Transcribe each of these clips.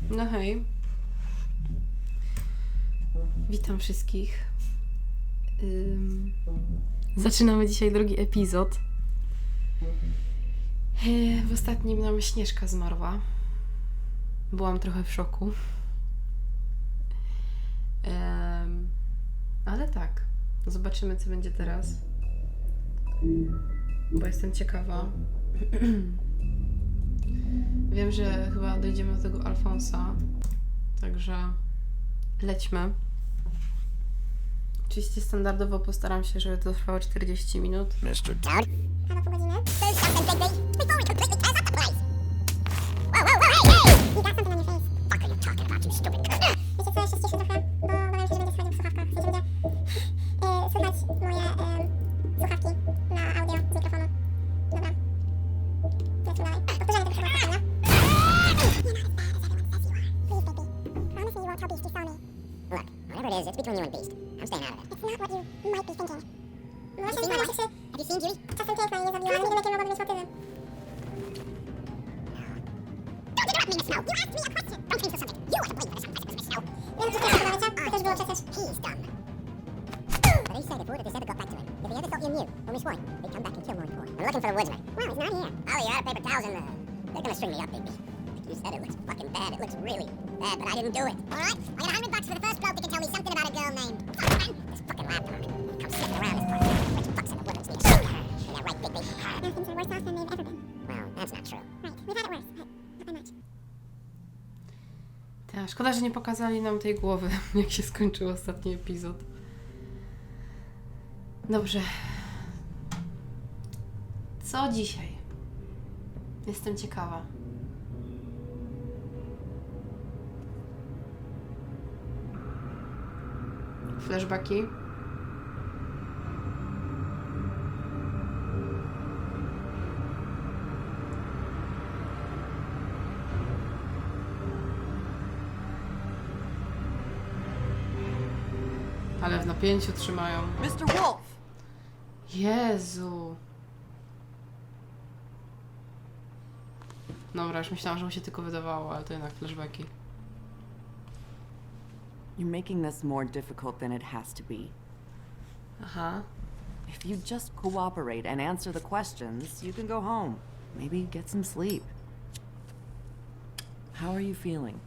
No hej. Witam wszystkich. Zaczynamy dzisiaj drugi epizod. W ostatnim nam Śnieżka zmarła. Byłam trochę w szoku. Ale tak. Zobaczymy, co będzie teraz. Bo jestem ciekawa. Wiem, że chyba dojdziemy do tego Alfonsa. Także lećmy. Oczywiście standardowo postaram się, żeby to trwało 40 minut. Mr. Todd? Have a pół godziny. There's something, Bigby, before we completely tear up the place. Whoa, whoa, whoa, hey, hey! You got something on your face. Fuck are you talking about, you stupid cunt? Wiecie co, jeszcze się cieszę trochę, bo obawiam się, że będzie schodził w słuchawkach. W sensie będzie słychać moje słuchawki na audio z mikrofonu. Dobra. Lecimy dalej. Powtórzenie tego chyba ostatnio. You're not as bad as everyone says you are. Please, Bigby. Promise me you won't tell Beast you saw me. Look, whatever it is, it's between you and Beast. I'm staying out of it. It's not what you might be thinking. Może Have you się seen my się wife? Have you seen Judy? czasem piękna i nie zabiła, ale nie wiem, jakie mogłoby mieć motywy. Don't interrupt me, Miss Snow. You asked me a question. Don't change the subject. You are to blame for this unpleasantness, Miss Snow. Wiem, że cię podoba, to też było przecież. He's done. But they said if word of this ever got back to him, if they ever thought you knew or was sworn, they'd come back and kill more important. We're looking for the woodsman. Well, he's not here. Oh, you're out of paper towels in the... They're gonna string me up, baby. You said it looks fucking bad. It looks really bad, but I didn't do it. All right? I got $100 for the first bloke that can tell me something about a girl named... This fucking lapdog. Comes sniffing around this part. Rich fucks in the woods need to shoot her. Is that right, Bigby? Now things are worse off than they've ever been. Well, that's not true. Right, we've had it worse, but not by much. Ta, szkoda, że nie pokazali nam tej głowy, jak się skończył ostatni epizod. Dobrze. Co dzisiaj? Jestem ciekawa. Flashbacki. Ale w napięciu trzymają. Mr. Wolf! Jezu. Dobra, już myślałam, że mu się tylko wydawało, ale to jednak flashbacki. You're making this more difficult than it has to be. Aha. If you just cooperate and answer the questions, you can go home. Maybe get some sleep. How are you feeling?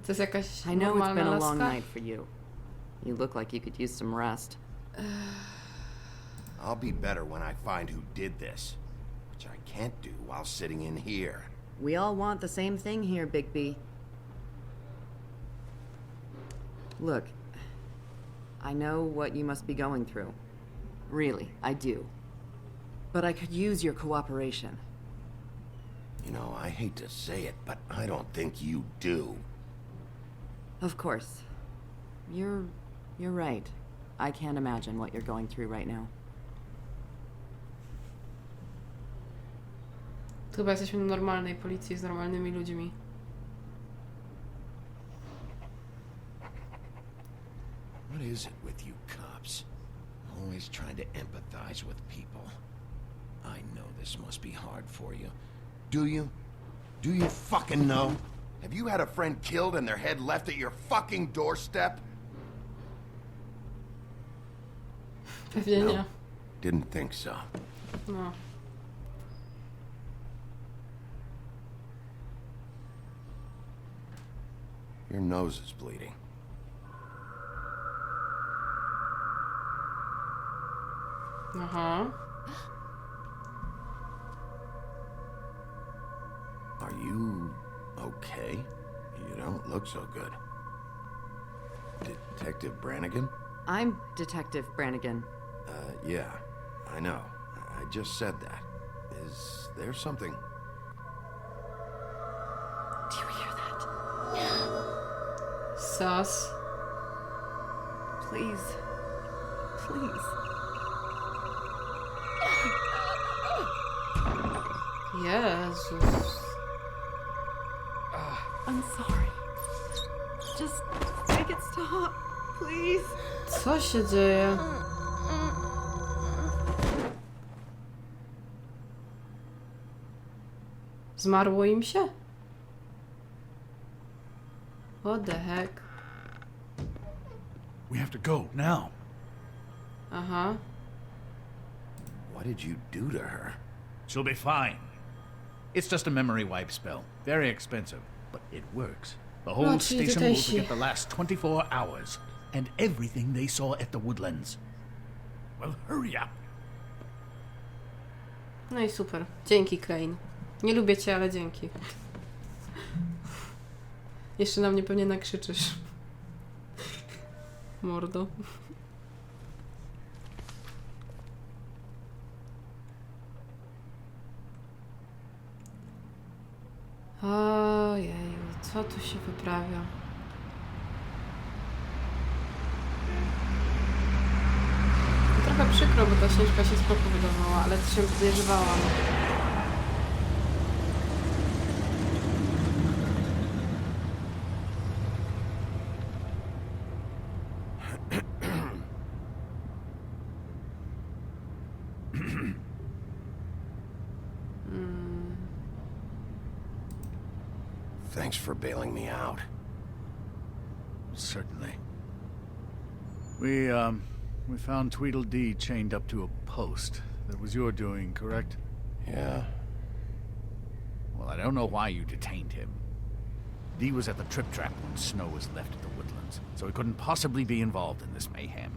To jest jakaś I know it's normalna been a long laska? night for you. You look like you could use some rest. I'll be better when I find who did this, which I can't do while sitting in here. We all want the same thing here, Bigby. Look, I know what you must be going through. Really, I do. But I could use your cooperation. You know, I hate to say it, but I don't think you do. Of course. You're right. I can't imagine what you're going through right now. Chyba jesteśmy na normalnej policji z normalnymi ludźmi. What is it with you cops? Always trying to empathize with people. I know this must be hard for you. Do you? Do you fucking know? Have you had a friend killed and their head left at your fucking doorstep? Pewnie nie. Didn't think so. No. Your nose is bleeding. Aha. Are you okay? You don't look so good. Detective Brannigan? I'm Detective Brannigan. Yeah, I know. I just said that. Is there something? Do you hear that? Sus. Please. Please. Jezus. I'm sorry. Just make it stop, please. Co się dzieje? Zmarło im się? What the heck? We have to go now. Aha. What did you do to her? She'll be fine. It's just a memory wipe spell. Very expensive, but it works. The whole No, czyli station tutaj will się- forget the last 24 hours and everything they saw at the woodlands. Well, hurry up. No i super. Dzięki, Crane. Nie lubię cię, ale dzięki. Jeszcze na mnie pewnie nakrzyczysz. Mordo. Ojej, co tu się wyprawia? Trochę przykro, bo ta Śnieżka się spoko wydawała, ale też się podejrzewałam. Thanks for bailing me out. Certainly. We found Tweedledee chained up to a post. That was your doing, correct? Yeah. Well, I don't know why you detained him. Dee was at the trip trap when Snow was left at the woodlands, so he couldn't possibly be involved in this mayhem.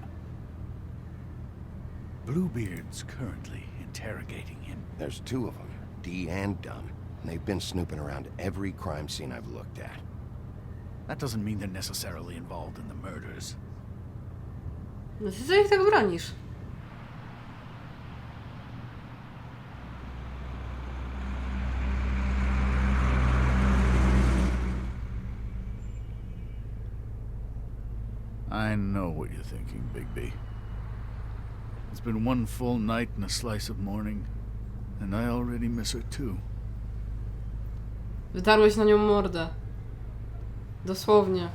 Bluebeard's currently interrogating him. There's two of them, Dee and Dunn. And they've been snooping around every crime scene I've looked at. That doesn't mean they're necessarily involved in the murders. No ty co ich tak bronisz? I know what you're thinking, Bigby. It's been one full night and a slice of morning, and I already miss her too. Wydarłeś na nią mordę. Dosłownie.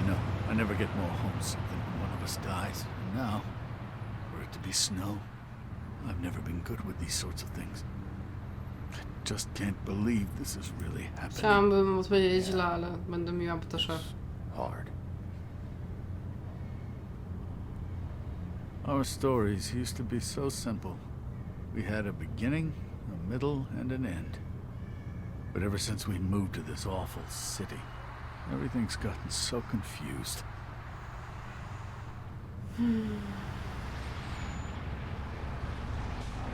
You know, I never get more homesick than when one of us dies. And now, for it to be Snow, I've never been good with these sorts of things. I just can't believe this is really happening. Chciałabym odpowiedzieć źle, ale będę miła, bo to szef. Hard. Our stories used to be so simple. We had a beginning, a middle, and an end. But ever since we moved to this awful city, everything's gotten so confused.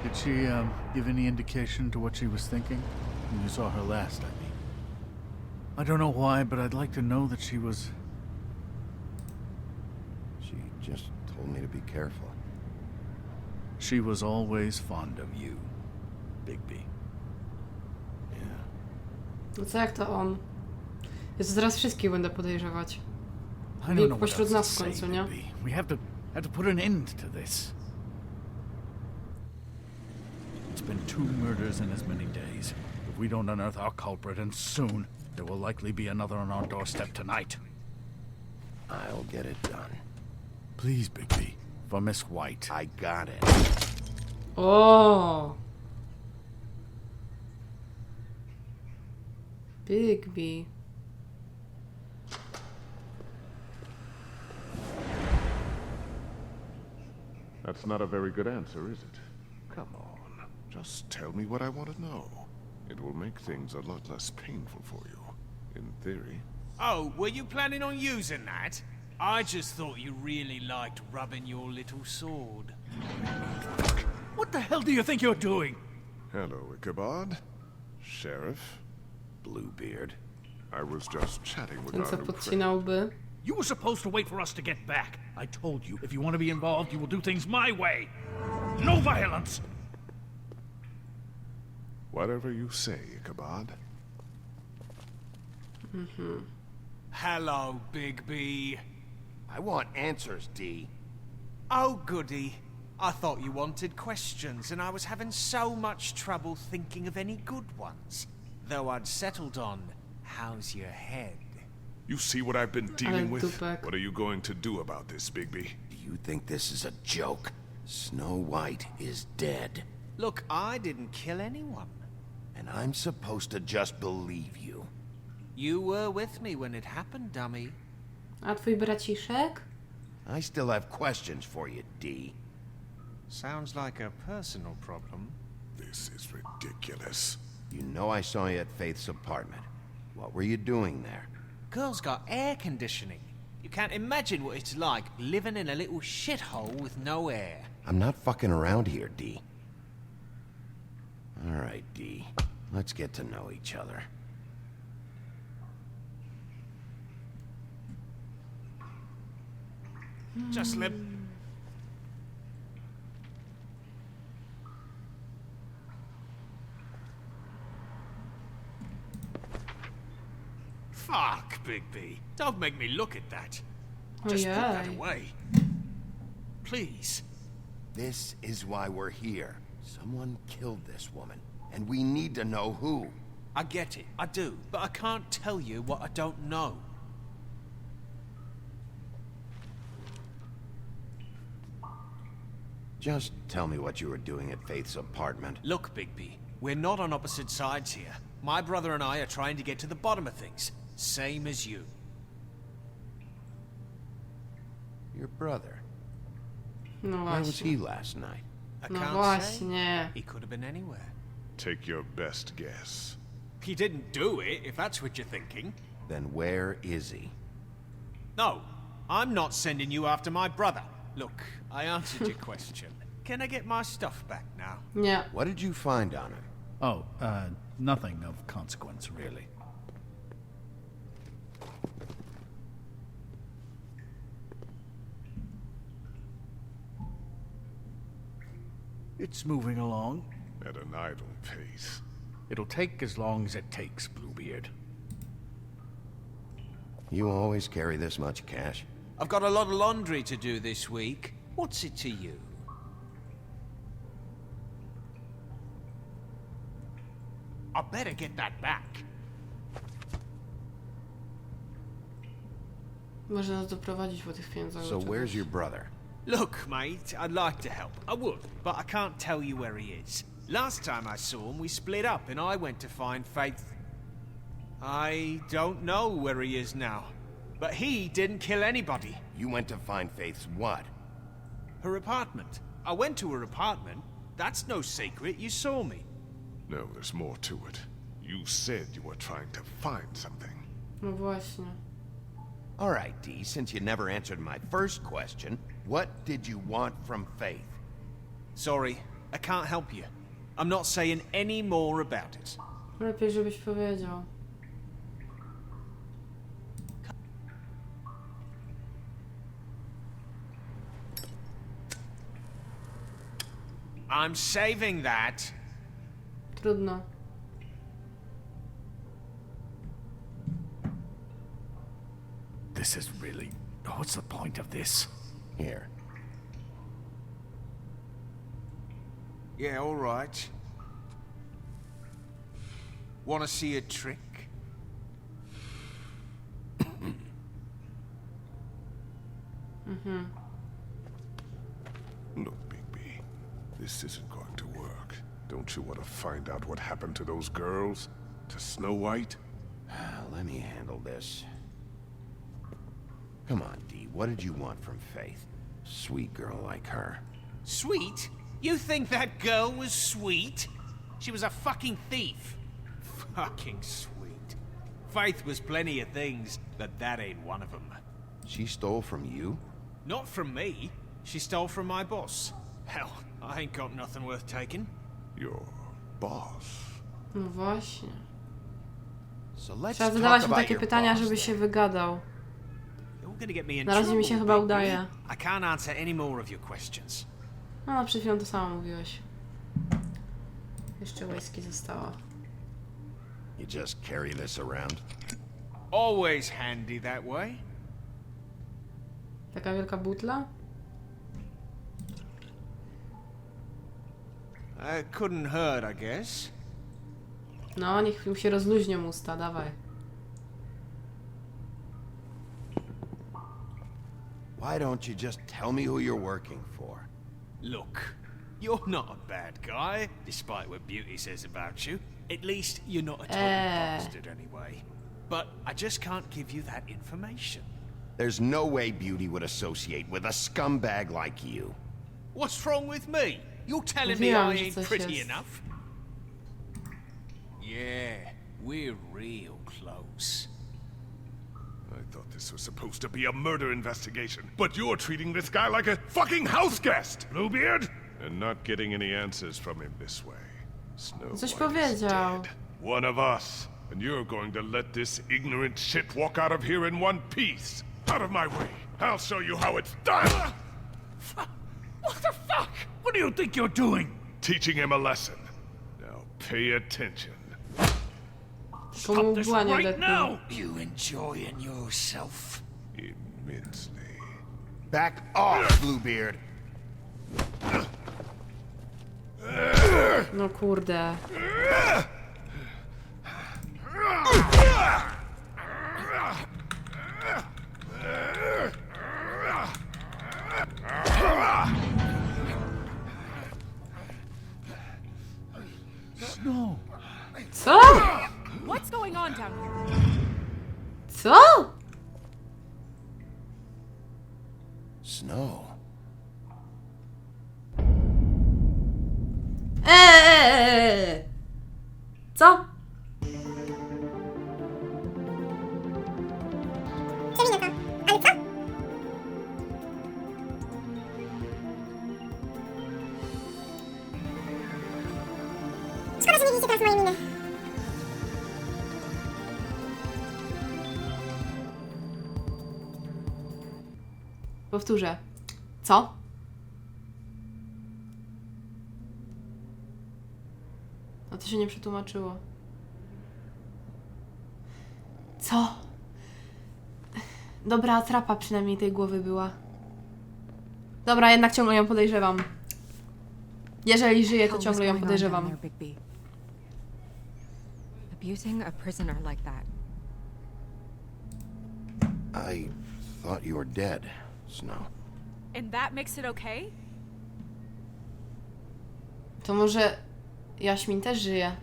Did she give any indication to what she was thinking? When you saw her last, I mean. I don't know why, but I'd like to know that she was... She just told me to be careful. She was always fond of you, Bigby. Yeah. No co jak to on? Jezu, zaraz wszystkich będę podejrzewać. I don't Wilk know what pośród else to nas w say, końcu, nie? Bigby. We have to put an end to this. It's been 2 murders in as many days. If we don't unearth our culprit, and soon, there will likely be another on our doorstep tonight. I'll get it done. Please, Bigby, for Miss White. I got it. O! Bigby. That's not a very good answer, is it? Come on, just tell me what I want to know. It will make things a lot less painful for you, in theory. Oh, were you planning on using that? I just thought you really liked rubbing your little sword. What the hell do you think you're doing? Hello, Ichabod. Sheriff. Bluebeard. I was just chatting with Ten our co new friend. podcinałby. You were supposed to wait for us to get back. I told you, if you want to be involved, you will do things my way. No violence! Whatever you say, Ichabod. Hello, Bigby. I want answers, Dee. Oh, goody. I thought you wanted questions, and I was having so much trouble thinking of any good ones. Though I'd settled on, how's your head? You see what I've been dealing with? dupek. What are you going to do about this, Bigby? Do you think this is a joke? Snow White is dead. Look, I didn't kill anyone. And I'm supposed to just believe you. You were with me when it happened, dummy. A twój braciszek? I still have questions for you, D. Sounds like a personal problem. This is ridiculous. You know I saw you at Faith's apartment. What were you doing there? Girl's got air conditioning. You can't imagine what it's like living in a little shithole with no air. I'm not fucking around here, D. All right, D. Let's get to know each other. Just slip. Fuck, Bigby. Don't make me look at that. Just put that Ojej. away. Please. This is why we're here. Someone killed this woman, and we need to know who. I get it, I do, but I can't tell you what I don't know. Just tell me what you were doing at Faith's apartment. Look, Bigby, we're not on opposite sides here. My brother and I are trying to get to the bottom of things. Same as you. Your brother. No Where was właśnie. he last night? I No can't say. właśnie. He could have been anywhere. Take your best guess. He didn't do it, if that's what you're thinking. Then where is he? No, I'm not sending you after my brother. Look, I answered your question. Can I get my stuff back now? Nie. What did you find on him? Oh, nothing of consequence, really. It's moving along. At an idle pace. It'll take as long as it takes, Bluebeard. You always carry this much cash? I've got a lot of laundry to do this week. What's it to you? I better get that back. Może nas doprowadzić po tych pieniądzach. So do where's czegoś. your brother? Look, mate, I'd like to help. I would, but I can't tell you where he is. Last time I saw him, we split up and I went to find Faith. I don't know where he is now. But he didn't kill anybody. You went to find Faith's what? Her apartment. I went to her apartment. That's no secret. You saw me. No, there's more to it. You said you were trying to find something. No właśnie. All right, D, since you never answered my first question, what did you want from Faith? Sorry, I can't help you. I'm not saying any more about it. Lepiej, żebyś powiedział. I'm saving that. Trudno. This is really... What's the point of this? Here. Yeah, all right. Want to see a trick? Look, Bigby, this isn't going to work. Don't you want to find out what happened to those girls? To Snow White? Let me handle this. Come on, D, what did you want from Faith? Sweet girl like her. Sweet? You think that girl was sweet? She was a fucking thief. Fucking sweet. Faith was plenty of things, but that ain't one of them. She stole from you? Not from me. She stole from my boss. Hell, I ain't got nothing worth taking. Your boss. No właśnie. So let's Trzeba talk zadawać mu about takie your pytania, boss żeby then. się wygadał. You're gonna get me in Na razie mi się trouble, chyba Bigby. udaje. I can't answer any more of your questions. No, przed chwilą to samo mówiłeś. Jeszcze whisky została. You just carry this around? Always handy that way. Taka wielka butla? Couldn't hurt, I guess. No, niech mu się rozluźnią usta, dawaj. Why don't you just tell me who you're working for? Look, you're not a bad guy, despite what Beauty says about you. At least you're not a total bastard anyway. but I just can't give you that information. There's no way Beauty would associate with a scumbag like you. What's wrong with me? You're telling me Mówiłam, I że ain't coś pretty jest. enough? Yeah, we're real close. I thought this was supposed to be a murder investigation, but you're treating this guy like a fucking house guest, Bluebeard! And not getting any answers from him this way. Snow Coś White is powiedział. dead. One of us. And you're going to let this ignorant shit walk out of here in one piece. Out of my way. I'll show you how it's done! What the fuck? What do you think you're doing? Teaching him a lesson. Now pay attention. Komu This była nie right odetnął. now! You enjoying yourself? Immensely. Back off, Bluebeard. No kurde. Snow. Co? What's going on down here? Co? Snow. Co? Przewinę to. Ale co? Szkoda, że nie widzicie teraz mojej miny. Powtórzę. Co? No to się nie przetłumaczyło. Co? Dobra atrapa przynajmniej tej głowy była. Dobra, jednak ciągle ją podejrzewam. Jeżeli żyje, to Hell ciągle was ją going on podejrzewam. down there, Bigby? Abusing a prisoner like that. I thought you were dead, Snow. And that makes it okay? To może Jaśmin też żyje.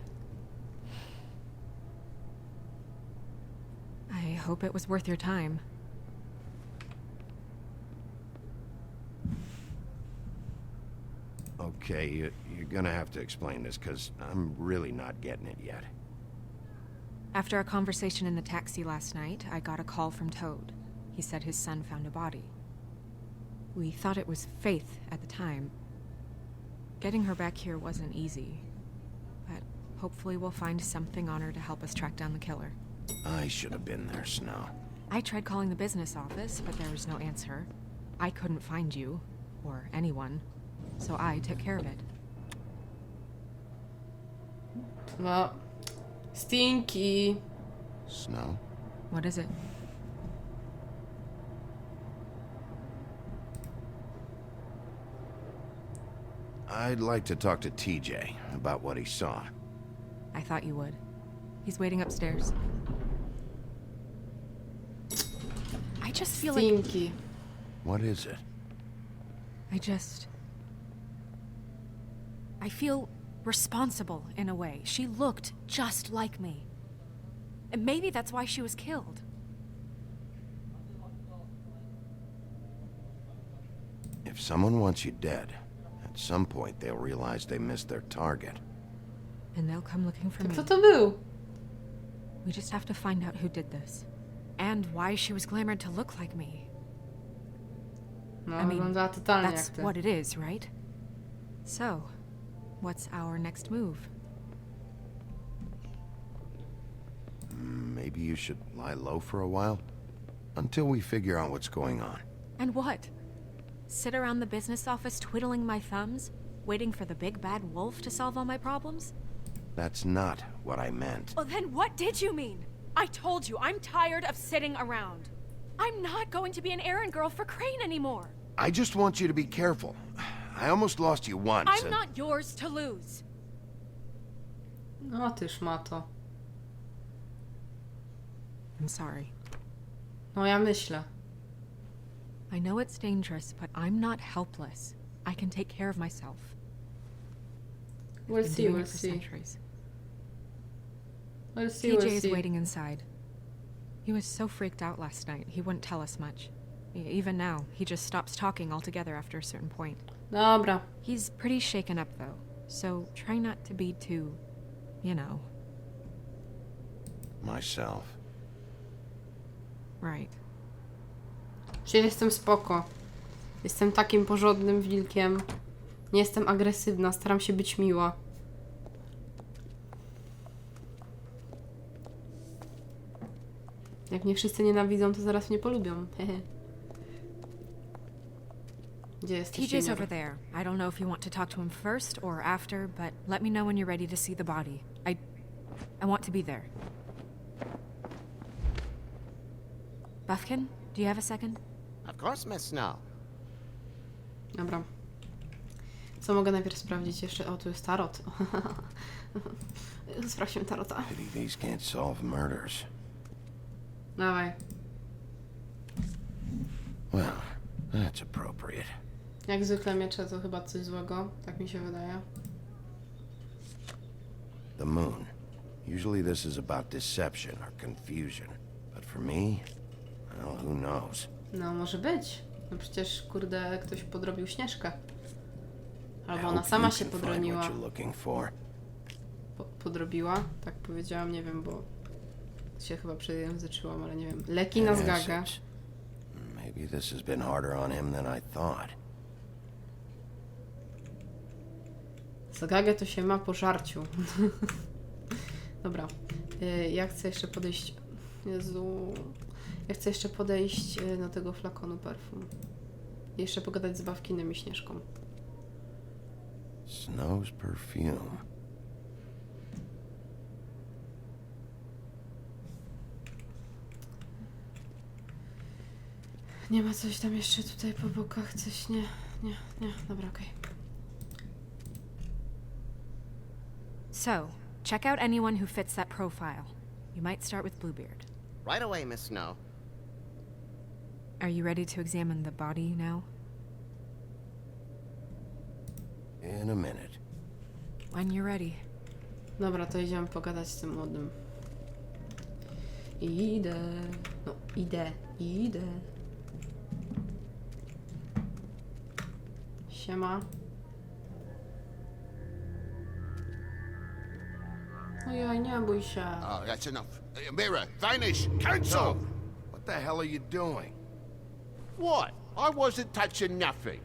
I hope it was worth your time. Okay, you're gonna have to explain this, because I'm really not getting it yet. After our conversation in the taxi last night, I got a call from Toad. He said his son found a body. We thought it was Faith at the time. Getting her back here wasn't easy, but hopefully we'll find something on her to help us track down the killer. I should have been there, Snow. I tried calling the business office, but there was no answer. I couldn't find you, or anyone, so I took care of it. No. Stinky. Snow? What is it? I'd like to talk to TJ about what he saw. I thought you would. He's waiting upstairs. I just feel like... Stinky. What is it? I feel responsible in a way. She looked just like me. And maybe that's why she was killed. If someone wants you dead, at some point they'll realize they missed their target. And they'll come looking for To me. kto to był? We just have to find out who did this. And why she was glamored to look like me. No, I mean, wyglądała totalnie jak That's ty. what it is, right? So, what's our next move? Maybe you should lie low for a while? Until we figure out what's going on. And what? Sit around the business office twiddling my thumbs, waiting for the big bad wolf to solve all my problems? That's not what I meant. Well, then what did you mean? I told you, I'm tired of sitting around. I'm not going to be an errand girl for Crane anymore. I just want you to be careful. I almost lost you once. I'm and- not yours to lose. No ty szmato. I'm sorry. No ja myślę. I know it's dangerous, but I'm not helpless. I can take care of myself. We'll Been see, doing we'll it for see. centuries. We'll see, TJ we'll is see. waiting inside. He was so freaked out last night, he wouldn't tell us much. Even now, he just stops talking altogether after a certain point. Dobra. He's pretty shaken up, though, so try not to be too, you know, Myself. right. Czyli jestem spoko. Jestem takim porządnym wilkiem. Nie jestem agresywna, staram się być miła. Jak mnie wszyscy nienawidzą, to zaraz mnie polubią. Hehe. Gdzie jesteś? TJ's junior? over there. I don't know if you want to talk to him first or after, but let me know when you're ready to see the body. I want to be there. Buffkin, do you have a second? Of course, Miss Snow. Dobra. Co mogę najpierw sprawdzić jeszcze? O, tu jest tarot. Sprawdźmy tarota. Pity these can't solve murders. Dawaj. Well, that's appropriate. Jak zwykle miecze to chyba coś złego. Tak mi się wydaje. The moon. Usually this is about deception or confusion. But for me, well, who knows? No, może być. No przecież, kurde, ktoś podrobił Śnieżkę. I Albo ona hope sama you się can find podroniła. what you're looking for. Podrobiła? Tak powiedziałam, nie wiem, bo się chyba przejęzyczyłam, ale nie wiem. Leki na zgagę. Answers. Maybe this has been harder on him than I thought. Zgagę to się ma po żarciu. Dobra. Ja chcę jeszcze podejść... Jezu... Ja chcę jeszcze podejść do tego flakonu perfum. I jeszcze pogadać z Bawkinem i Śnieżką. Snow's perfume. Nie ma coś tam jeszcze tutaj po bokach, coś nie, dobra, okej. So, check out anyone who fits that profile. You might start with Bluebeard. Right away, Miss Snow. Are you ready to examine the body now? In a minute. When you're ready. Dobra, to idziemy pogadać z tym młodym. Idę. No, idę. Siema. Ojej, nie bój się. Oh, that's enough. Mirror, vanish, cancel! What the hell are you doing? What? I wasn't touching nothing.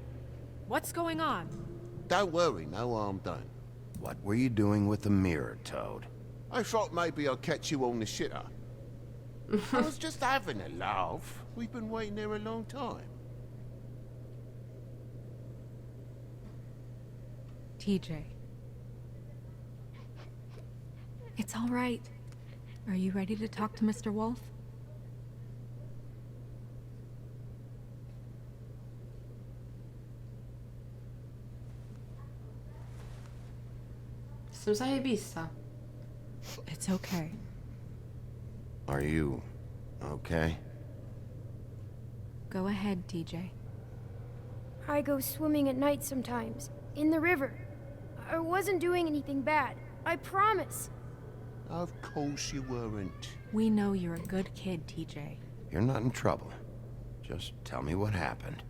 What's going on? Don't worry, no harm done. What were you doing with the mirror, Toad? I thought maybe I'd catch you on the shitter. I was just having a laugh. We've been waiting there a long time. TJ. It's all right. Are you ready to talk to Mr. Wolf? Jestem zajebista. It's okay. Are you okay? Go ahead, TJ. I go swimming at night sometimes, in the river. I wasn't doing anything bad, I promise. Of course you weren't. We know you're a good kid, TJ. You're not in trouble. Just tell me what happened.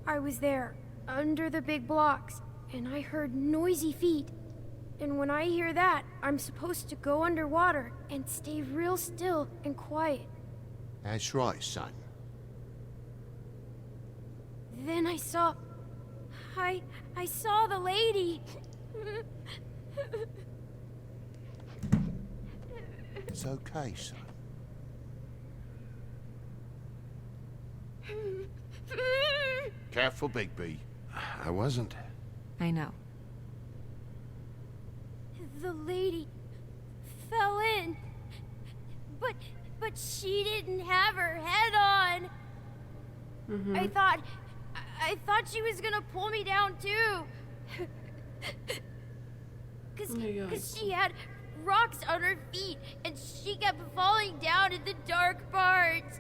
I was there, under the big blocks, and I heard noisy feet. And when I hear that, I'm supposed to go underwater and stay real still and quiet. That's right, son. Then I saw the lady. It's okay, son. Careful, Bigby. I wasn't. I know. The lady fell in. But she didn't have her head on. I thought she was gonna pull me down too. Cause she had rocks on her feet and she kept falling down in the dark parts.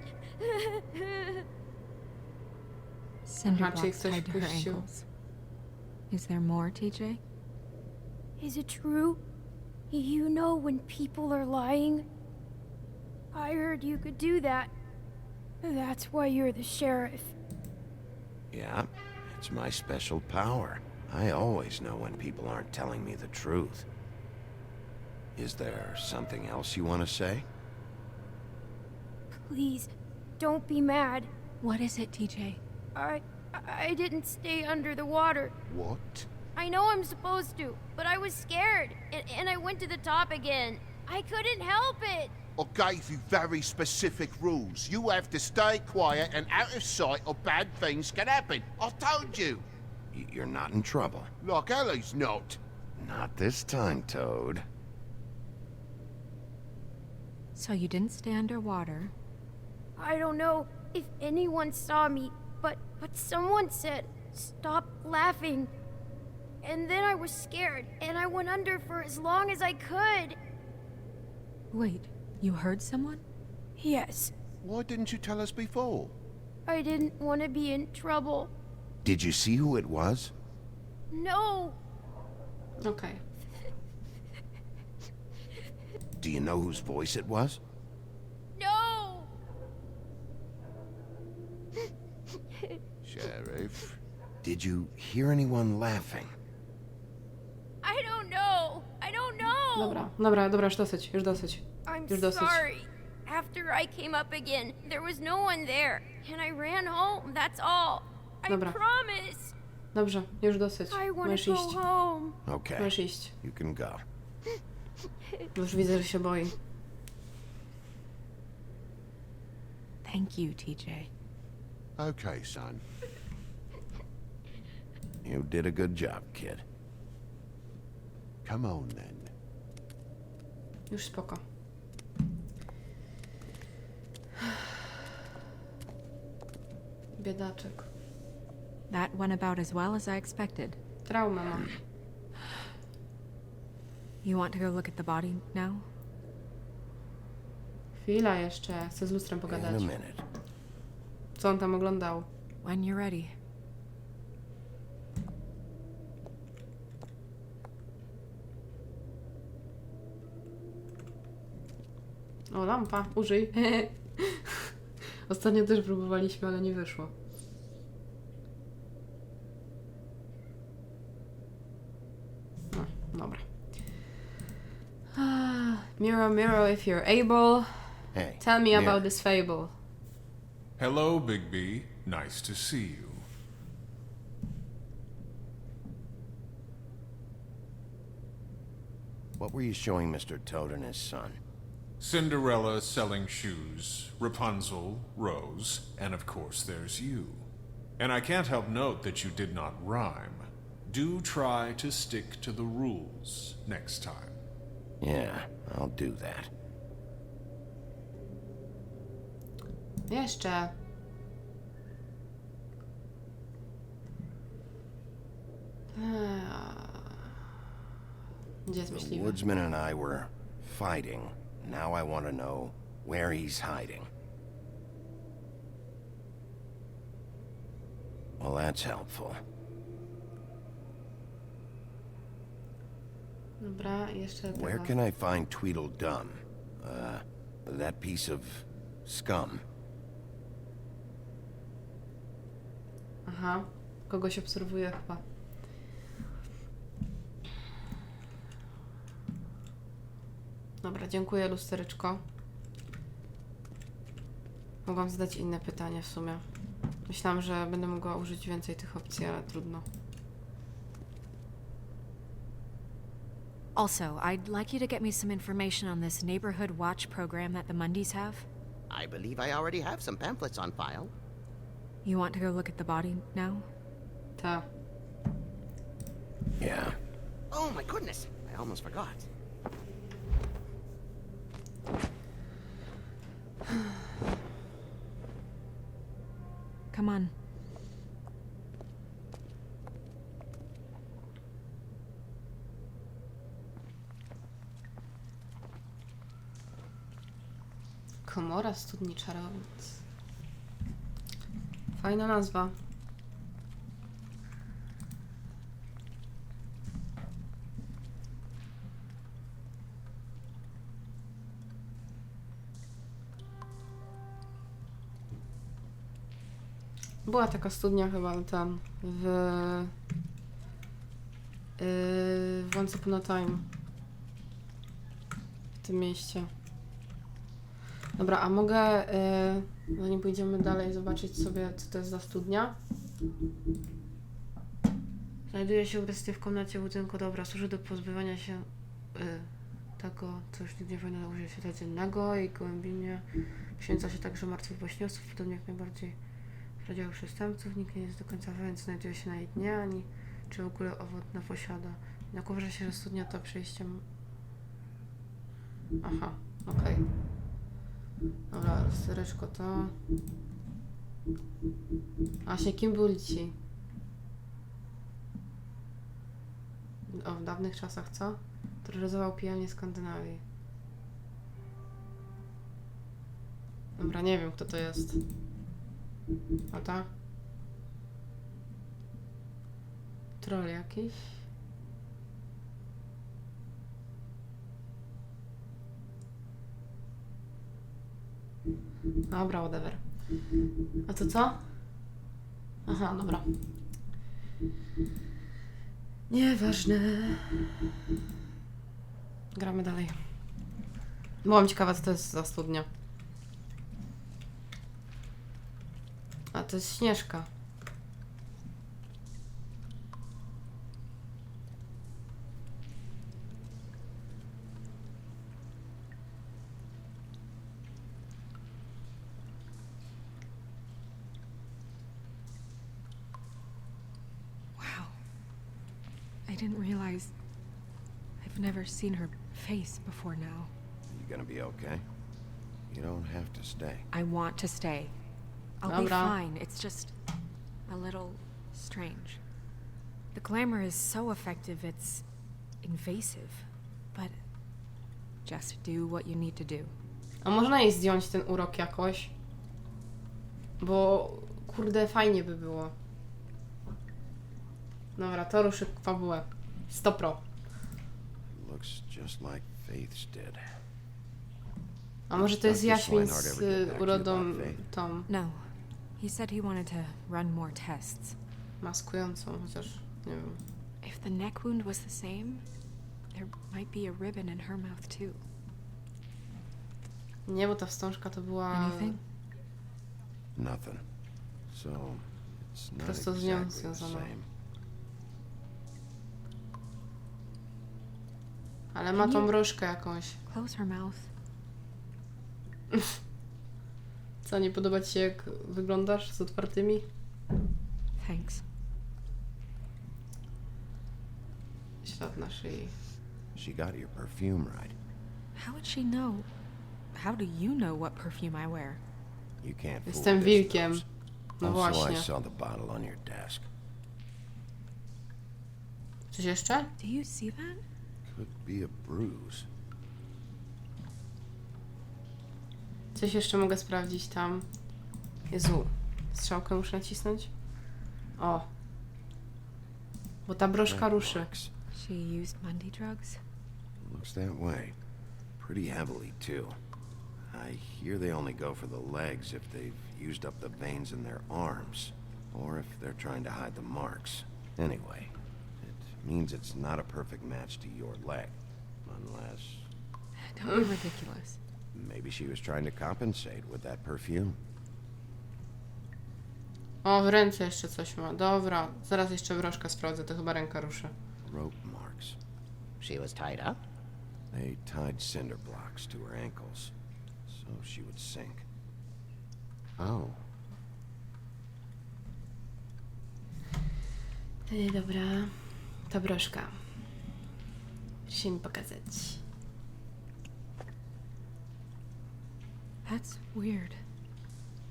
Cinder Aha, czyli blocks ktoś tied to her puścił. ankles. Is there more, TJ? Is it true? You know when people are lying? I heard you could do that. That's why you're the sheriff. Yeah, it's my special power. I always know when people aren't telling me the truth. Is there something else you want to say? Please, don't be mad. What is it, TJ? I didn't stay under the water. What? I know I'm supposed to, but I was scared, and I went to the top again. I couldn't help it. I gave you very specific rules. You have to stay quiet and out of sight or bad things can happen. I told you. You're not in trouble. Like Ellie's not. Not this time, Toad. So you didn't stay underwater. I don't know if anyone saw me, but someone said, stop laughing. And then I was scared, and I went under for as long as I could. Wait, you heard someone? Yes, Why didn't you tell us before? I didn't want to be in trouble. Did you see who it was? No, Okej. Do you know whose voice it was? no. Sheriff. Did you hear anyone laughing? I don't know. I don't know. Dobra, już dosyć, już dosyć. I'm Już dosyć. sorry. After I came up again, there was no one there, and I ran home, that's all. I Dobra. promise. Dobrze, już dosyć. I want Możesz to go iść. home. Okay, Możesz iść. you can go. Już widzę, że się boi. Thank you, TJ. Okay, son. You did a good job, kid. Come on then. Już spoko. Biedaczek. That went about as well as I expected. Traumę mam. You want to go look at the body now? Chwila jeszcze, chcę z lustrem In pogadać. a minute. Co on tam oglądał? When you're ready. O, lampa, użyj. Ostatnio też próbowaliśmy, ale nie wyszło. No, dobra. Mirror, mirror, if you're able, Hey. tell me mirror. about this fable. Hello, Bigby. Nice to see you. What were you showing Mr. Toad and his son? Cinderella selling shoes, Rapunzel, Rose, and of course there's you. And I can't help note that you did not rhyme. Do try to stick to the rules next time. Yeah, I'll do that. Jeszcze. Gdzie jest The myśliwy? woodsman and I were fighting. Now I want to know where he's hiding. Well, that's helpful. Dobra, jeszcze Where tego. can I find Tweedledum? That piece of scum. Aha, kogoś obserwuję chyba. Dobra, dziękuję, lustereczko. Mogłam zadać inne pytanie w sumie. Myślałam, że będę mogła użyć więcej tych opcji, ale trudno. Also, I'd like you to get me some information on this neighborhood watch program that the Mundys have. I believe I already have some pamphlets on file. You want to go look at the body now? Ta. Yeah. Oh my goodness, I almost forgot. Come on. Komora studni czarownic. Fajna nazwa. Była taka studnia chyba tam w Once Upon a Time. W tym mieście. Dobra, a mogę, zanim pójdziemy dalej, zobaczyć sobie, co to jest za studnia? Znajduje się obecnie w komnacie budynku. Dobra, służy do pozbywania się tego, co już nigdy nie powinno na użycie światła dziennego i głębinie poświęca się także martwych bośniosów, podobnie jak najbardziej rodzaju przestępców. Nikt nie jest do końca pewien, co znajduje się na jej dnie, ani czy w ogóle owocne posiada. Jak uważa się, że studnia to przejściem... Aha, okej. Dobra, sereczko to... Właśnie, kim byli ci? O, w dawnych czasach co? Terroryzował pijanie Skandynawii. Dobra, nie wiem, kto to jest. A ta? Troll jakiś? Dobra, whatever. A to co? Aha, dobra. Nieważne. Gramy dalej. Byłam ciekawa, co to jest za studnia. A to jest Śnieżka. I didn't realize I've never seen her face before now. You gonna be okay? You don't have to stay. I want to stay. I'll be Dobra. fine. It's just a little strange. The glamour is so effective, it's invasive. But just do what you need to do. A można jej zdjąć ten urok jakoś? Bo kurde, fajnie by było. Dobra, to ruszy fabułę. 100%. Looks just like Faith's did. A może to jest Dr. Jaśmin Swinehart z ever get back to you urodą about Faith? tą No. He said he wanted to run more tests. maskującą, chociaż nie wiem. If the neck wound was the same, there might be a ribbon in her mouth too. Nie, bo ta wstążka to była Anything? Nothing. So, it's not prosto z nią exactly the związana. same. Ale ma tą mrożkę jakąś. Close her mouth. Co, nie podoba ci się, jak wyglądasz z otwartymi? Thanks. Ślad na szyi. She got your perfume right. How would she know? How do you know what perfume I wear? You can't fool Jestem this wilkiem. nose. No Also, I właśnie. saw the bottle on your desk. Coś jeszcze? Do you see that? Could be a bruise. Coś jeszcze mogę sprawdzić tam. Jezu. Strzałkę muszę nacisnąć? O. Bo ta broszka Red ruszy. marks. She used Monday drugs? Looks that way. Pretty heavily, too. I hear they only go for the legs if they've used up the veins in their arms, or if they're trying to hide the marks. Anyway, it means it's not a perfect match to your leg, unless Don't be ridiculous. maybe she was trying to compensate with that perfume. O, w ręce jeszcze coś ma. Dobra, zaraz jeszcze broszkę sprawdzę, to chyba ręka ruszy. Rope marks. She was tied up? They tied cinder blocks to her ankles, so she would sink. Oh. Dobra, ta broszka. Proszę mi pokazać. That's weird.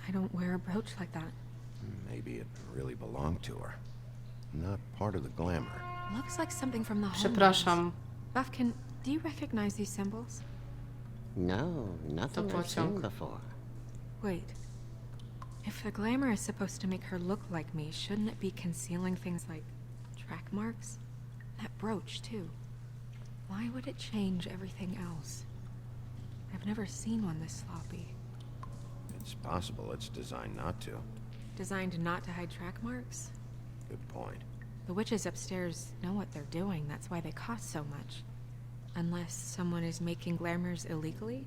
I don't wear a brooch like that. Maybe it really belonged to her. Not part of the glamour. Looks like something from the Przepraszam. Buffkin, do you recognize these symbols? No, nothing I've seen pociąg. before. Wait. If the glamour is supposed to make her look like me, shouldn't it be concealing things like track marks? That brooch, too. Why would it change everything else? I've never seen one this sloppy. It's possible it's designed not to. Designed not to hide track marks? Good point. The witches upstairs know what they're doing. That's why they cost so much. Unless someone is making glamours illegally?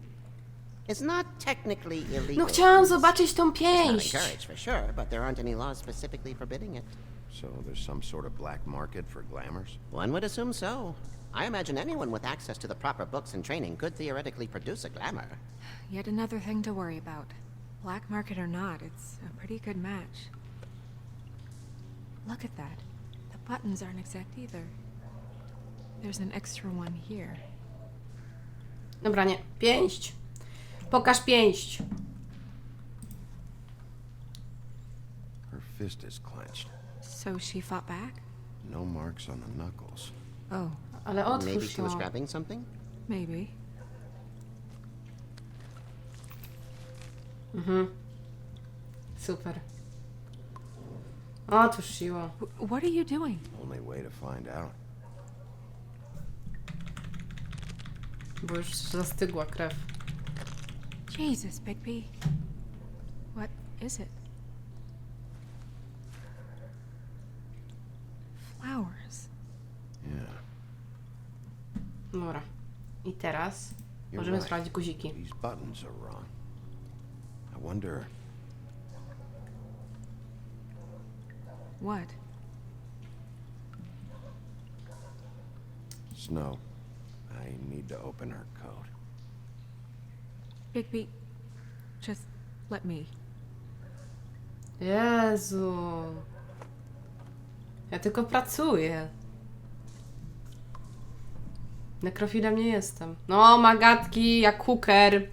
It's not technically illegal. No chciałam zobaczyć tą It's not pięść. encouraged for sure, but there aren't any laws specifically forbidding it. So there's some sort of black market for glamours? One would assume so. I imagine anyone with access to the proper books and training could theoretically produce a glamour. Yet another thing to worry about. Black market or not, it's a pretty good match. Look at that. The buttons aren't exact either. There's an extra one here. Dobra, nie. Pięść. Pokaż pięść. Her fist is clenched. So she fought back? No marks on the knuckles. Oh, Ale Maybe otwórz she was to. grabbing something? maybe. Super. Otóż siła. What are you doing? Only way to find out. Bo już zastygła krew. Jesus, Bigby. What is it? Flowers. Yeah. Dobra. I teraz You're możemy right. sprawdzić guziki. These buttons are wrong. I wonder... What? Snow, I need to open her coat. Bigby, just let me. Jezu. Ja tylko pracuję. Nekrofilem nie jestem. No, magatki, jak hooker.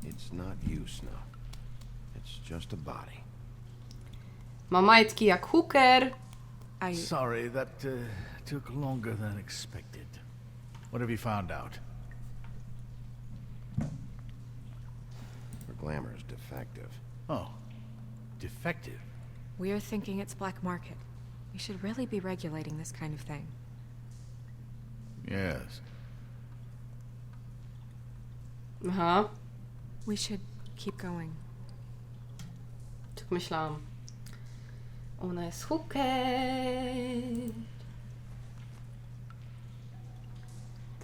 It's not you, Snow. It's just a body. Ma majtki jak hooker. Sorry, that took longer than expected. What have you found out? Her glamour is defective. Oh, defective. We're thinking it's black market. We should really be regulating this kind of thing. Yes. Aha. We should keep going. Tak myślałam. Ona jest hooker.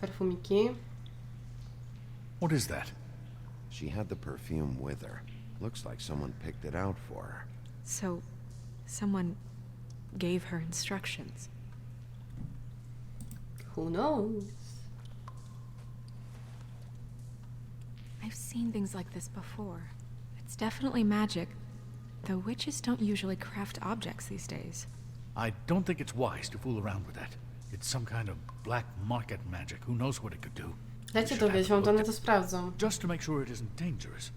Perfumiki. What is that? She had the perfume with her. Looks like someone picked it out for her. So, someone gave her instructions. Who knows? I've seen things like this before. It's definitely magic, though witches don't usually craft objects these days. I don't think it's wise to fool around with that. It's some kind of black market magic. Who knows what it could do? Dajcie to wiedzieć, to one to sprawdzą. Just to make sure it isn't dangerous.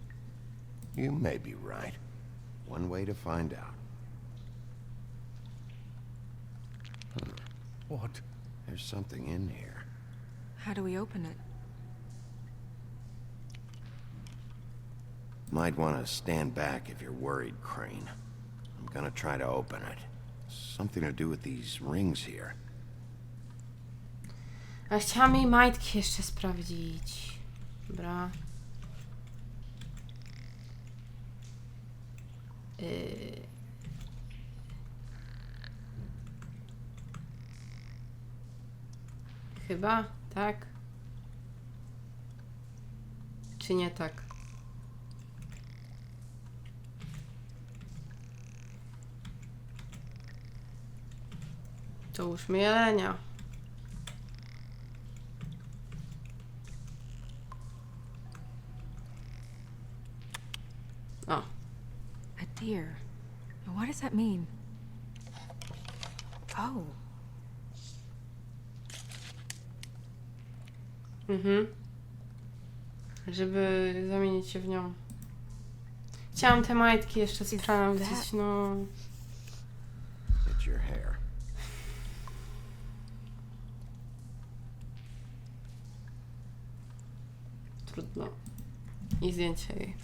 You may be right. One way to find out. What? There's something in here. How do we open it? Might want to stand back if you're worried, Crane. I'm gonna try to open it. Something to do with these rings here. A chciałam jej majtki jeszcze sprawdzić. Dobra. Chyba, tak? Czy nie tak? To uśmielenia. O. A deer. What does that mean? Oh. Żeby zamienić się w nią. Chciałam te majtki jeszcze sprawdzić, no. It's your hair. Trudno. I zdjęcie jej.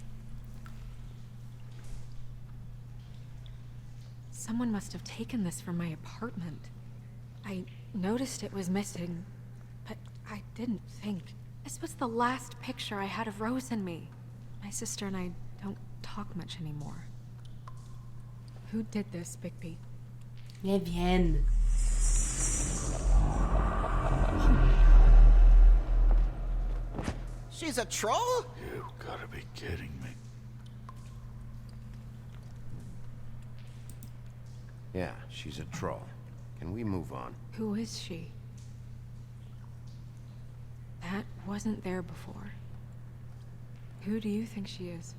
Someone must have taken this from my apartment. I noticed it was missing, but I didn't think. This was the last picture I had of Rose and me. My sister and I don't talk much anymore. Who did this, Bigby? Nie wiem. She's a troll? You gotta be kidding me. Yeah, she's a troll. Can we move on? Who is she? That wasn't there before. Who do you think she is?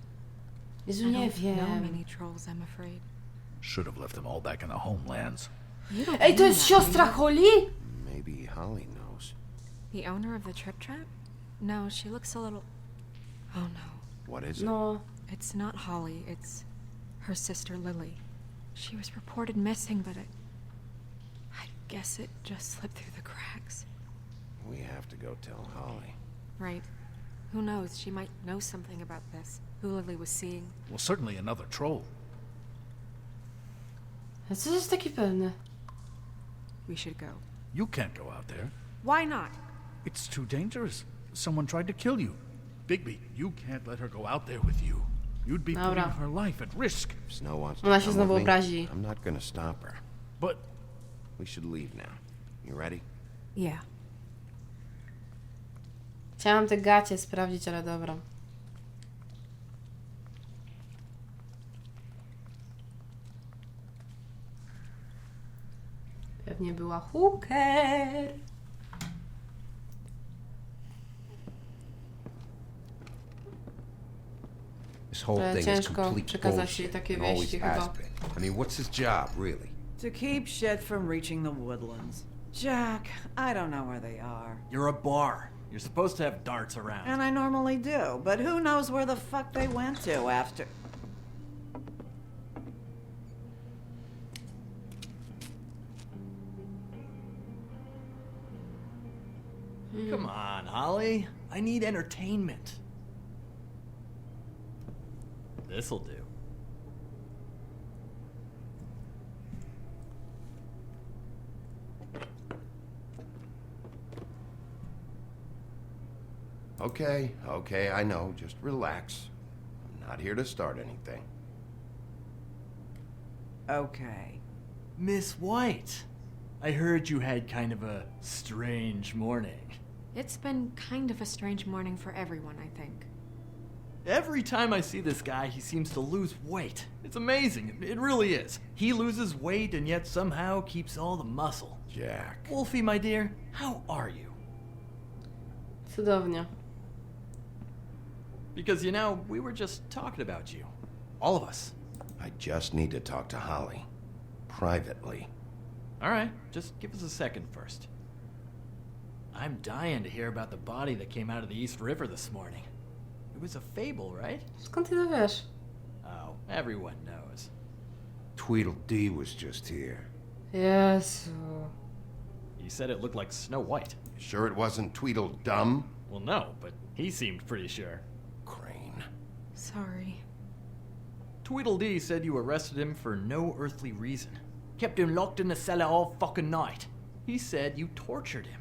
Jezu, I nie don't know wiem. many trolls, I'm afraid. Should have left them all back in the homelands. You don't Ej, to mean jest that, do siostra you? Holly? Maybe Holly knows. The owner of the Trip Trap? No, she looks a little... Oh no. What is it? No. It's not Holly, it's her sister Lily. She was reported missing, but I guess it just slipped through the cracks. We have to go tell Holly. Right. Who knows, she might know something about this. Who Lily was seeing. Well, certainly another troll. A co jest taki pewny? We should go. You can't go out there. Why not? It's too dangerous. Someone tried to kill you. Bigby, you can't let her go out there with you. You'd be putting Dobra. her life at risk. If Snow wants to Ona się come znowu with me, obrazi. I'm not gonna stop her. But We should leave now. You ready? Yeah. Chciałam te gacie sprawdzić, ale dobra. Pewnie była hooker. This whole Ale thing is ciężko complete przekazać jej bullshit takie and always wieści has chyba. been. I mean, what's his job, really? To keep shit from reaching the woodlands. Jack, I don't know where they are. You're a bar. You're supposed to have darts around. And I normally do, but who knows where the fuck they went to after... Come on, Holly. I need entertainment. This'll do. Okay, I know. Just relax. I'm not here to start anything. Okay. Miss White, I heard you had kind of a strange morning. It's been kind of a strange morning for everyone, I think. Every time I see this guy, he seems to lose weight. It's amazing. It really is. He loses weight and yet somehow keeps all the muscle. Jack. Wolfie, my dear, how are you? Cudownie. Because, you know, we were just talking about you. All of us. I just need to talk to Holly. Privately. All right, just give us a second first. I'm dying to hear about the body that came out of the East River this morning. It was a fable, right? Skąd ty to wiesz? Oh, everyone knows. Tweedledee was just here. Jezu. He said it looked like Snow White. Sure it wasn't Tweedledum? Well, no, but he seemed pretty sure. Crane. Sorry. Tweedledee said you arrested him for no earthly reason. Kept him locked in the cellar all fucking night. He said you tortured him.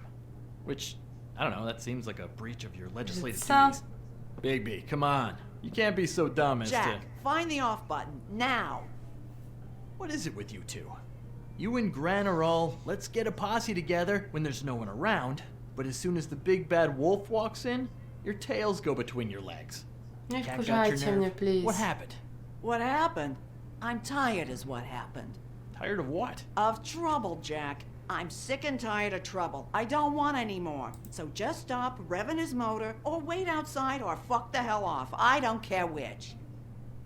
Which, I don't know, that seems like a breach of your legislative So- duties. Bigby, come on. You can't be so dumb as Jack, to... find the off button, now! What is it with you two? You and Gran are all, let's get a posse together when there's no one around, but as soon as the big bad wolf walks in, your tails go between your legs. Nie Cat got your wkurzajcie mnie, nerve? please. What happened? What happened? I'm tired is what happened. Tired of what? Of trouble, Jack. I'm sick and tired of trouble. I don't want any more. So just stop revving his motor, or wait outside, or fuck the hell off. I don't care which.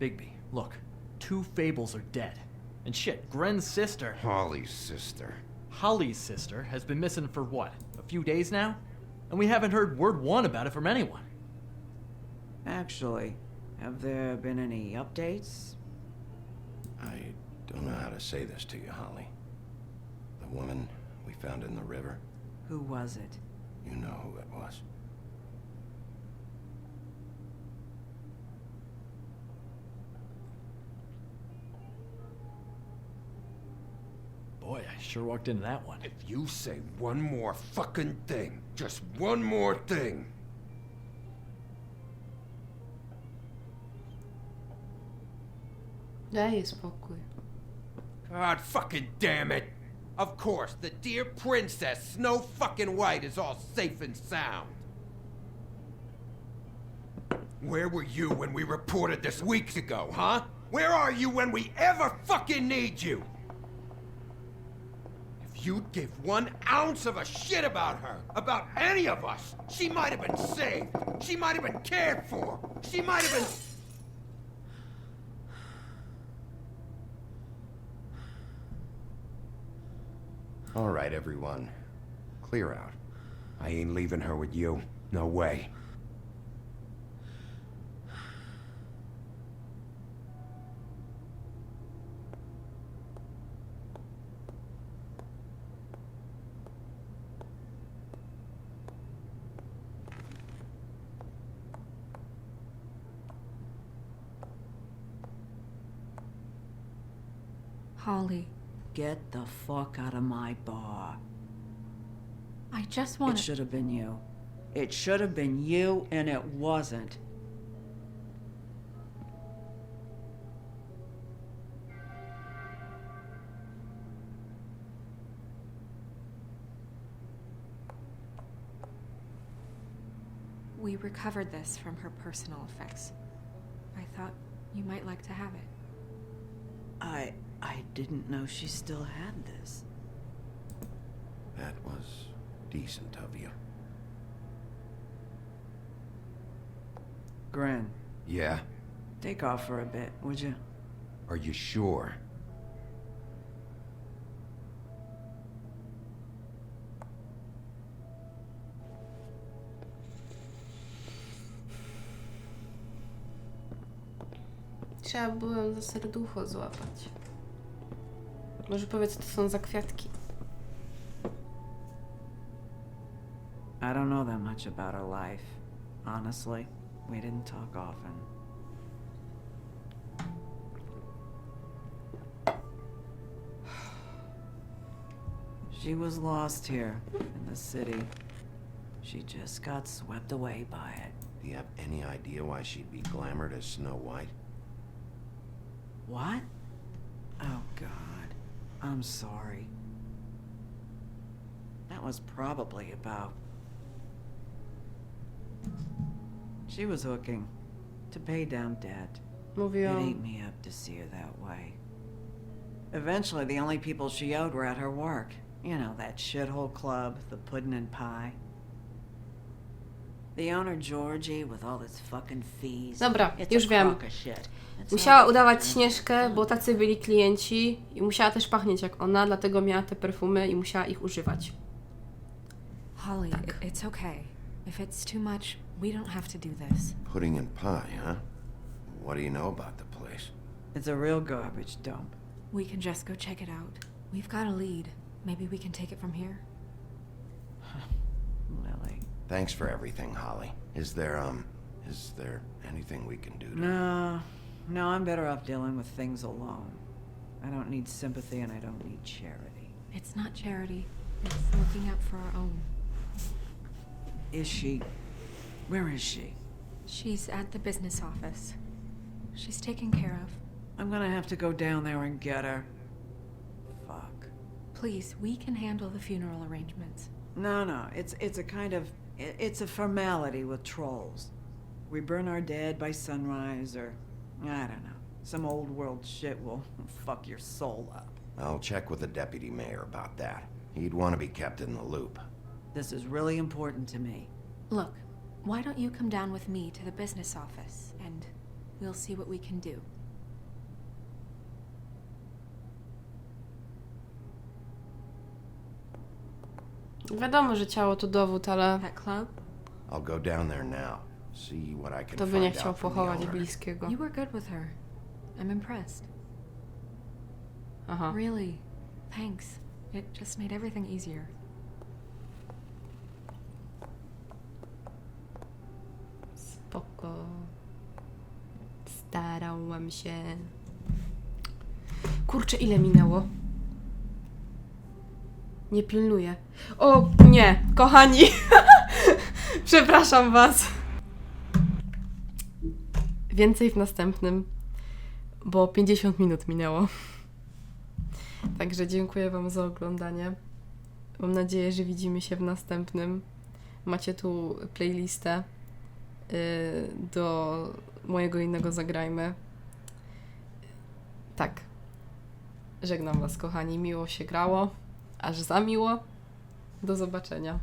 Bigby, look. 2 fables are dead. And shit, Gren's sister, Holly's sister. Holly's sister, has been missing for what? A few days now? And we haven't heard word one about it from anyone. Actually, have there been any updates? I don't know how to say this to you, Holly. The woman we found in the river, Who was it? you know who it was. Boy, I sure walked into that one. If you say one more fucking thing, just one more thing. Daj spokój. God fucking damn it! Of course, the dear princess Snow fucking White is all safe and sound. Where were you when we reported this weeks ago, huh? Where are you when we ever fucking need you? If you'd give 1 ounce of a shit about her, about any of us, she might have been saved. She might have been cared for. She might have been... All right, everyone. Clear out. I ain't leaving her with you. No way. Holly, Get the fuck out of my bar. I just It want should have been you. It should have been you, and it wasn't. We recovered this from her personal effects. I thought you might like to have it. I didn't know she still had this. That was decent of you. Gren, Yeah? take off for a bit, would you? Are you sure? Trzeba było za serducho złapać. Może powiedz, co to są za kwiatki. I don't know that much about her life. Honestly, we didn't talk often. She was lost here in the city. She just got swept away by it. Do you have any idea why she'd be glamored as Snow White? What? Oh, God. I'm sorry. That was probably about... She was hooking to pay down debt. It Mówiłam. ate me up to see her that way. Eventually, the only people she owed were at her work. You know, that shithole club, the pudding and pie. The owner, Georgie, with all his fucking fees. Dobra, It's już a wiem. crock of shit. It's Musiała all udawać different. Śnieżkę, bo tacy byli klienci i musiała też pachnieć jak ona, dlatego miała te perfumy i musiała ich używać. Holly, it's okay. If it's too much, we don't have to do this. Pudding and pie, huh? What do you know about the place? It's a real garbage dump. We can just go check it out. We've got a lead. Maybe we can take it from here. Lily. Thanks for everything, Holly. Is there anything we can do to... No, I'm better off dealing with things alone. I don't need sympathy and I don't need charity. It's not charity. It's looking out for our own. Is she... Where is she? She's at the business office. She's taken care of. I'm gonna have to go down there and get her. Fuck. Please, we can handle the funeral arrangements. No, it's a kind of... It's a formality with trolls. We burn our dead by sunrise or... I don't know. Some old world shit will fuck your soul up. I'll check with the deputy mayor about that. He'd want to be kept in the loop. This is really important to me. Look, why don't you come down with me to the business office and we'll see what we can do. Wiadomo, że ciało to dowód, ale That club? I'll go down there now. See what I can kto by nie find chciał out from the pochować owner. bliskiego. You were good with her. I'm impressed. Aha. Really, thanks. It just made everything easier. Spoko. Starałam się. Kurczę, ile minęło? Nie pilnuję. O, nie, kochani. Przepraszam was. Więcej w następnym. bo 50 minut minęło. Także dziękuję Wam za oglądanie. Mam nadzieję, że widzimy się w następnym. Macie tu playlistę do mojego innego Zagrajmy. Tak. Żegnam Was, kochani. Miło się grało. Aż za miło. Do zobaczenia.